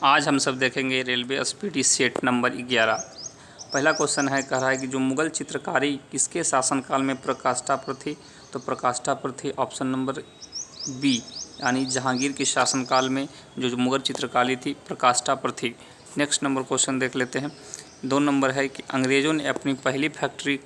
आज हम सब देखेंगे रेलवे स्पीडी सेट नंबर 11। पहला क्वेश्चन है, कह रहा है कि जो मुगल चित्रकारी किसके शासनकाल में प्रकाष्ठा पर थी। तो प्रकाष्ठा पर थी ऑप्शन नंबर बी, यानी जहांगीर के शासनकाल में जो मुगल चित्रकारी थी प्रकाष्ठा पर थी। नेक्स्ट नंबर क्वेश्चन देख लेते हैं। 2 नंबर है कि अंग्रेज़ों ने अपनी पहली फैक्ट्री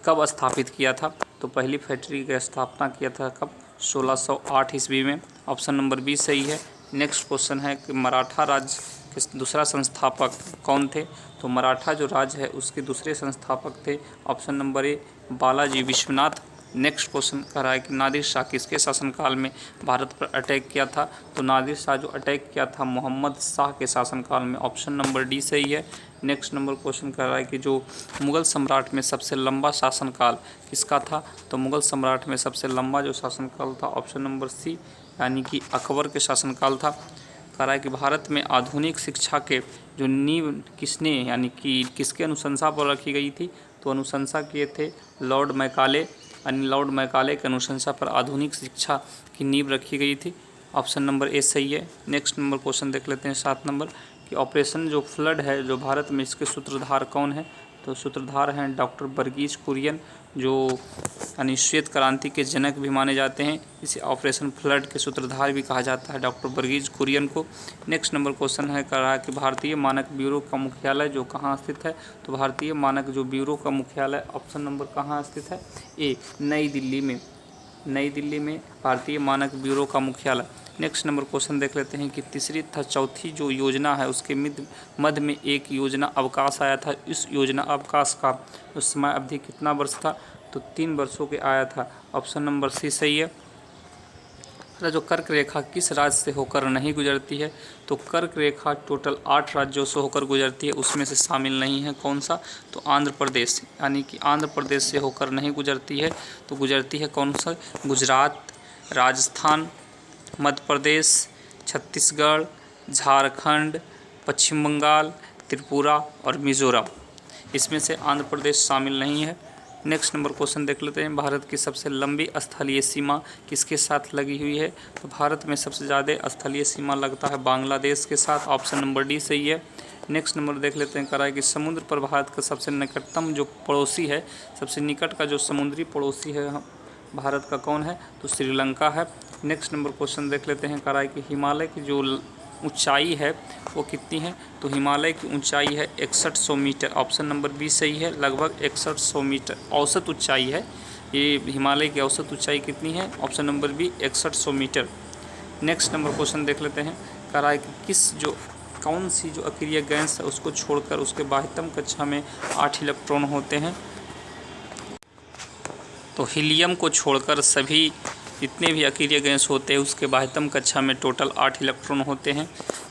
कब स्थापित किया था। तो पहली फैक्ट्री की स्थापना किया था कब, 1608 ईस्वी में। ऑप्शन नंबर बी सही है। नेक्स्ट क्वेश्चन है कि मराठा राज्य के दूसरा संस्थापक कौन थे। तो मराठा जो राज्य है उसके दूसरे संस्थापक थे ऑप्शन नंबर ए, बालाजी विश्वनाथ। नेक्स्ट क्वेश्चन कर रहा है कि नादिर शाह किसके शासनकाल में भारत पर अटैक किया था। तो नादिर शाह जो अटैक किया था मोहम्मद शाह के शासनकाल में। ऑप्शन नंबर डी सही है। नेक्स्ट नंबर क्वेश्चन कर रहा है कि जो मुग़ल सम्राट में सबसे लंबा शासनकाल किसका था। तो मुग़ल सम्राट में सबसे लंबा जो शासनकाल था ऑप्शन नंबर सी, यानी कि अकबर के शासनकाल था। कह रहा है कि भारत में आधुनिक शिक्षा के जो नींव किसने, यानी कि किसके अनुशंसा पर रखी गई थी। तो अनुशंसा किए थे लॉर्ड मैकाले, यानी लॉर्ड मैकाले के अनुशंसा पर आधुनिक शिक्षा की नींव रखी गई थी। ऑप्शन नंबर ए सही है। नेक्स्ट नंबर क्वेश्चन देख लेते हैं 7 नंबर कि ऑपरेशन जो फ्लड है जो भारत में, इसके सूत्रधार कौन है। तो सूत्रधार हैं डॉक्टर वर्गीज कुरियन, जो यानी श्वेत क्रांति के जनक भी माने जाते हैं। इसे ऑपरेशन फ्लड के सूत्रधार भी कहा जाता है डॉक्टर वर्गीज कुरियन को। नेक्स्ट नंबर क्वेश्चन है, कर रहा है कि भारतीय मानक ब्यूरो का मुख्यालय जो कहाँ स्थित है। तो भारतीय मानक जो ब्यूरो का मुख्यालय ऑप्शन नंबर कहाँ स्थित है, ए, नई दिल्ली में। नई दिल्ली में भारतीय मानक ब्यूरो का मुख्यालय। नेक्स्ट नंबर क्वेश्चन देख लेते हैं कि तीसरी तथा चौथी जो योजना है उसके मध्य में एक योजना अवकाश आया था। इस योजना अवकाश का उस समय अवधि कितना वर्ष था। तो 3 वर्षों के आया था। ऑप्शन नंबर सी सही है। जो कर्क रेखा किस राज्य से होकर नहीं गुजरती है। तो कर्क रेखा टोटल 8 राज्यों से होकर गुजरती है, उसमें से शामिल नहीं है कौन सा। तो आंध्र प्रदेश, यानी कि आंध्र प्रदेश से होकर नहीं गुजरती है। तो गुजरती है कौन सा, गुजरात, राजस्थान, मध्य प्रदेश, छत्तीसगढ़, झारखंड, पश्चिम बंगाल, त्रिपुरा और मिज़ोरम। इसमें से आंध्र प्रदेश शामिल नहीं है। नेक्स्ट नंबर क्वेश्चन देख लेते हैं, भारत की सबसे लंबी स्थलीय सीमा किसके साथ लगी हुई है। तो भारत में सबसे ज़्यादा स्थलीय सीमा लगता है बांग्लादेश के साथ। ऑप्शन नंबर डी सही है। नेक्स्ट नंबर देख लेते हैं, करा है कि समुद्र पर भारत का सबसे निकटतम जो पड़ोसी है, सबसे निकट का जो समुद्री पड़ोसी है भारत का कौन है। तो श्रीलंका है। नेक्स्ट नंबर क्वेश्चन देख लेते हैं, करा है कि हिमालय की जो ऊंचाई है वो कितनी है। तो हिमालय की ऊंचाई है 6100 मीटर। ऑप्शन नंबर बी सही है, लगभग 6100 मीटर औसत ऊंचाई है। ये हिमालय की औसत ऊंचाई कितनी है। ऑप्शन नंबर बी 6100 मीटर। नेक्स्ट नंबर क्वेश्चन देख लेते हैं, कह रहा है कि कौन सी जो अक्रिय गैस है उसको छोड़कर उसके बाह्यतम कक्षा में 8 इलेक्ट्रॉन होते हैं। तो हीलियम को छोड़कर सभी जितने भी अक्रिय गैस होते हैं उसके बाह्यतम कक्षा में टोटल 8 इलेक्ट्रॉन होते हैं।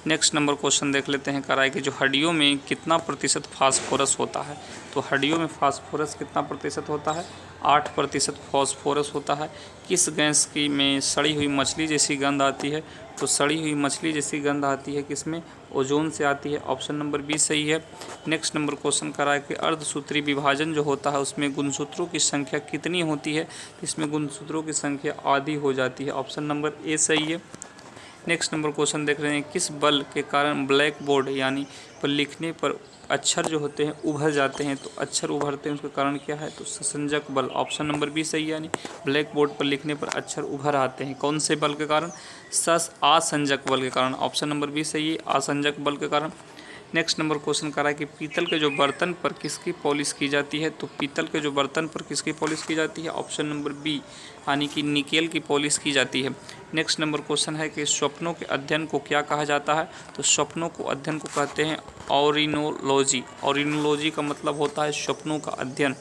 नेक्स्ट नंबर क्वेश्चन देख लेते हैं, कह रहा है कि जो हड्डियों में कितना प्रतिशत फास्फोरस होता है। तो हड्डियों में फास्फोरस कितना प्रतिशत होता है, 8% फास्फोरस होता है। किस गैस की में सड़ी हुई मछली जैसी गंध आती है। तो सड़ी हुई मछली जैसी गंध आती है किसमें, ओजोन से आती है। ऑप्शन नंबर बी सही है। नेक्स्ट नंबर क्वेश्चन करा है कि अर्धसूत्री विभाजन जो होता है उसमें गुणसूत्रों की संख्या कितनी होती है। इसमें गुणसूत्रों की संख्या आधी हो जाती है। ऑप्शन नंबर ए सही है। नेक्स्ट नंबर क्वेश्चन देख रहे हैं, किस बल के कारण ब्लैक बोर्ड यानी पर लिखने पर अक्षर जो होते हैं उभर जाते हैं। तो अक्षर उभरते हैं उसका कारण क्या है। तो ससंजक बल। ऑप्शन नंबर बी सही है, यानी ब्लैक बोर्ड पर लिखने पर अक्षर उभर आते हैं कौन से बल के कारण, असंजक बल के कारण। ऑप्शन नंबर बी सही है, असंजक बल के कारण। नेक्स्ट नंबर क्वेश्चन कर रहा है कि पीतल के जो बर्तन पर किसकी पॉलिश की जाती है। तो पीतल के जो बर्तन पर किसकी पॉलिश की जाती है। ऑप्शन नंबर बी, यानी कि निकेल की पॉलिश की जाती है। नेक्स्ट नंबर क्वेश्चन है कि स्वप्नों के अध्ययन को क्या कहा जाता है। तो स्वप्नों को अध्ययन को कहते हैं ओरिनोलॉजी। ओरिनोलॉजी का मतलब होता है स्वप्नों का अध्ययन।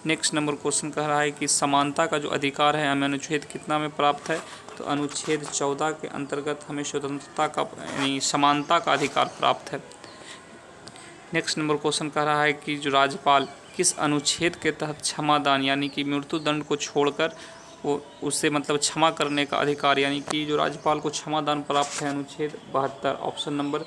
नेक्स्ट नंबर क्वेश्चन कह रहा है कि समानता का जो अधिकार है हमें अनुच्छेद कितना में प्राप्त है। तो अनुच्छेद 14 के अंतर्गत हमें स्वतंत्रता का यानी समानता का अधिकार प्राप्त है। नेक्स्ट नंबर क्वेश्चन कह रहा है कि जो राज्यपाल किस अनुच्छेद के तहत क्षमादान यानी कि मृत्युदंड को छोड़कर वो उससे मतलब क्षमा करने का अधिकार, यानी कि जो राज्यपाल को क्षमादान प्राप्त है अनुच्छेद 72। ऑप्शन नंबर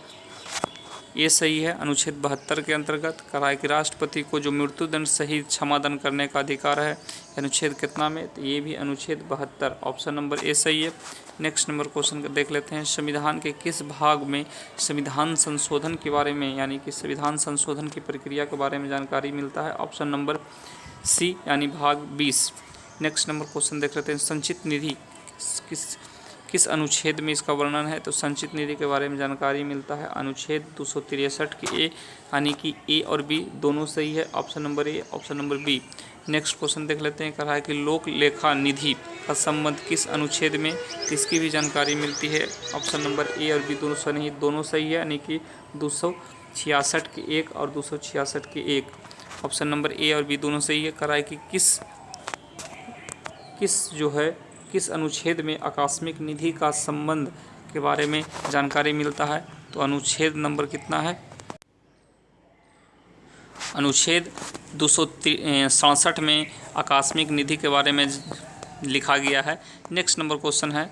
ये सही है। अनुच्छेद 72 के अंतर्गत कहा है कि राष्ट्रपति को जो मृत्युदंड सहित क्षमादान करने का अधिकार है, अनुच्छेद कितना में, तो ये भी अनुच्छेद 72, ऑप्शन नंबर ए सही है। नेक्स्ट नंबर क्वेश्चन देख लेते हैं। संविधान के किस भाग में संविधान संशोधन के बारे में, यानी कि संविधान संशोधन की प्रक्रिया के बारे में जानकारी मिलता है, ऑप्शन नंबर सी यानी भाग 20। नेक्स्ट नंबर क्वेश्चन देख लेते हैं। संचित निधि किस अनुच्छेद में इसका वर्णन है, तो संचित निधि के बारे में जानकारी मिलता है अनुच्छेद 263 के ए, यानी कि ए और बी दोनों सही है, option number A, option number B. Next question देख लेते हैं। कहा है कि लोक लेखा निधि का संबंध किस अनुच्छेद में, इसकी भी जानकारी मिलती है, ऑप्शन नंबर ए और बी दोनों सही है, यानी कि 266 के 1 और 266 के 1, ऑप्शन नंबर ए और बी दोनों सही है। कहा है कि किस अनुच्छेद में आकस्मिक निधि का संबंध के बारे में जानकारी मिलता है, तो अनुच्छेद नंबर कितना है, अनुच्छेद 267 में आकस्मिक निधि के बारे में लिखा गया है। नेक्स्ट नंबर क्वेश्चन है,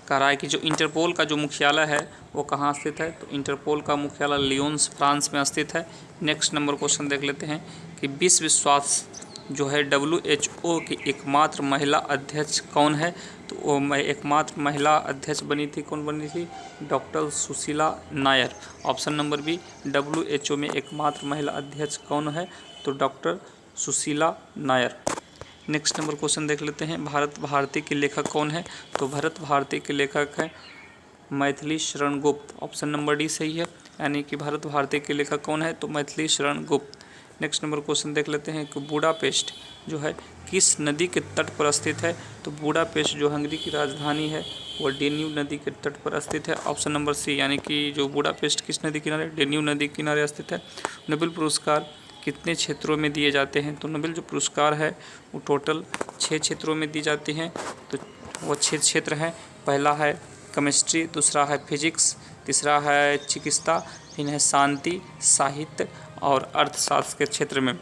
कह रहा है कि जो इंटरपोल का जो मुख्यालय है वो कहाँ स्थित है, तो इंटरपोल का मुख्यालय लियोन्स फ्रांस में स्थित है। नेक्स्ट नंबर क्वेश्चन देख लेते हैं कि विश्व स्वास्थ्य जो है WHO की एकमात्र महिला अध्यक्ष कौन है, तो वो एकमात्र महिला अध्यक्ष बनी थी, कौन बनी थी, doctor Sushila Nair, option number B. WHO में एकमात्र महिला अध्यक्ष कौन है, तो doctor Sushila Nair. Next number question देख लेते हैं। भारत भारती के लेखक कौन है, तो भारत भारती के लेखक है Maithili Sharan Gupt, option number D सही है, यानी कि भारत भारती के लेखक कौन है, तो Maithili Sharan Gupt. Next number question देख लेते हैं कि बुडापेस्ट जो है किस नदी के तट पर स्थित है, तो बुडापेस्ट जो हंगरी की राजधानी है वो डेन्यूब नदी के तट पर स्थित है, ऑप्शन नंबर सी, यानी कि जो बुडापेस्ट किस नदी किनारे, डेन्यूब नदी के किनारे स्थित है। नोबेल पुरस्कार कितने क्षेत्रों में दिए जाते हैं, तो नोबेल जो पुरस्कार है वो टोटल 6 क्षेत्रों में दी जाती हैं, तो वो 6 क्षेत्र हैं। पहला है केमिस्ट्री, दूसरा है फिजिक्स, तीसरा है चिकित्सा, फिर है शांति, साहित्य और अर्थशास्त्र के क्षेत्र में।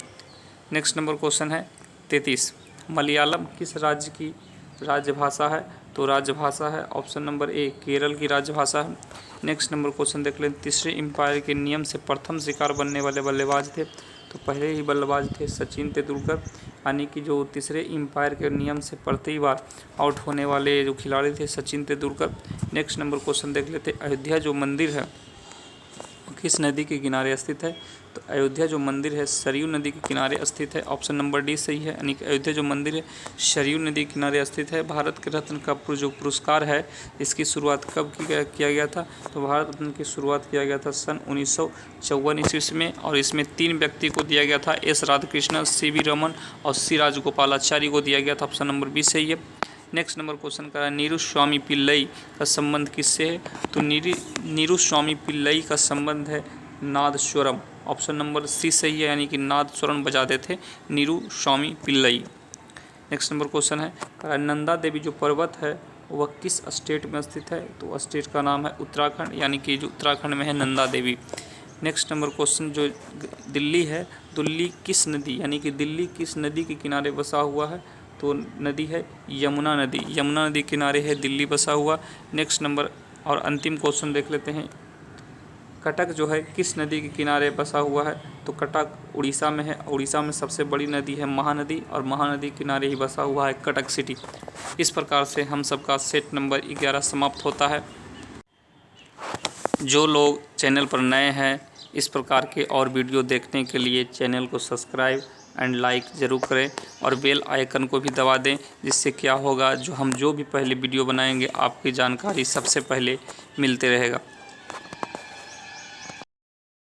नेक्स्ट नंबर क्वेश्चन है 33, मलयालम किस राज्य की राजभाषा है, तो राजभाषा है ऑप्शन नंबर ए, केरल की राजभाषा है। नेक्स्ट नंबर क्वेश्चन देख लें। तीसरे एम्पायर के नियम से प्रथम शिकार बनने वाले बल्लेबाज थे, तो पहले ही बल्लेबाज थे सचिन तेंदुलकर, यानी कि जो तीसरे एम्पायर के नियम से पहली बार आउट होने वाले जो खिलाड़ी थे Sachin Tendulkar. Next number question देख लेते। अयोध्या जो मंदिर है किस नदी के किनारे स्थित है, तो अयोध्या जो मंदिर है सरयू नदी के किनारे स्थित है, ऑप्शन नंबर डी सही है, यानी कि अयोध्या जो मंदिर है सरयू नदी के किनारे स्थित है। भारत के रत्न का जो पुरस्कार है इसकी शुरुआत कब किया गया था, तो भारत रत्न की शुरुआत किया गया था सन 1954 ईस्वी में, और इसमें 3 व्यक्ति को दिया गया था, एस राधाकृष्णन, CV रमन और सी राजगोपालाचारी को दिया गया था, ऑप्शन नंबर बी सही है। नेक्स्ट नंबर क्वेश्चन का नीरू स्वामी पिल्लई का संबंध किससे है, तो नीरू स्वामी पिल्लई का संबंध है नादस्वरम, ऑप्शन नंबर सी सही है, यानी कि नादस्वरम बजाते थे नीरू स्वामी पिल्लई। नेक्स्ट नंबर क्वेश्चन है नंदा देवी जो पर्वत है वह किस स्टेट में स्थित है, तो स्टेट का नाम है उत्तराखंड, यानी कि जो उत्तराखंड में है Nanda Devi. Next number question जो दिल्ली है, दिल्ली किस नदी, यानी कि दिल्ली किस नदी के किनारे बसा हुआ है, तो नदी है यमुना नदी, यमुना नदी किनारे है दिल्ली बसा हुआ। नेक्स्ट नंबर और अंतिम क्वेश्चन देख लेते हैं। कटक जो है किस नदी के किनारे बसा हुआ है, तो कटक उड़ीसा में है, उड़ीसा में सबसे बड़ी नदी है महानदी, और महानदी किनारे ही बसा हुआ है कटक सिटी। इस प्रकार से हम सबका सेट नंबर 11 समाप्त होता है। जो लोग चैनल पर नए हैं इस प्रकार के और वीडियो देखने के लिए चैनल को सब्सक्राइब एंड लाइक ज़रूर करें और बेल आइकन को भी दबा दें, जिससे क्या होगा जो भी पहले वीडियो बनाएंगे आपकी जानकारी सबसे पहले मिलते रहेगा।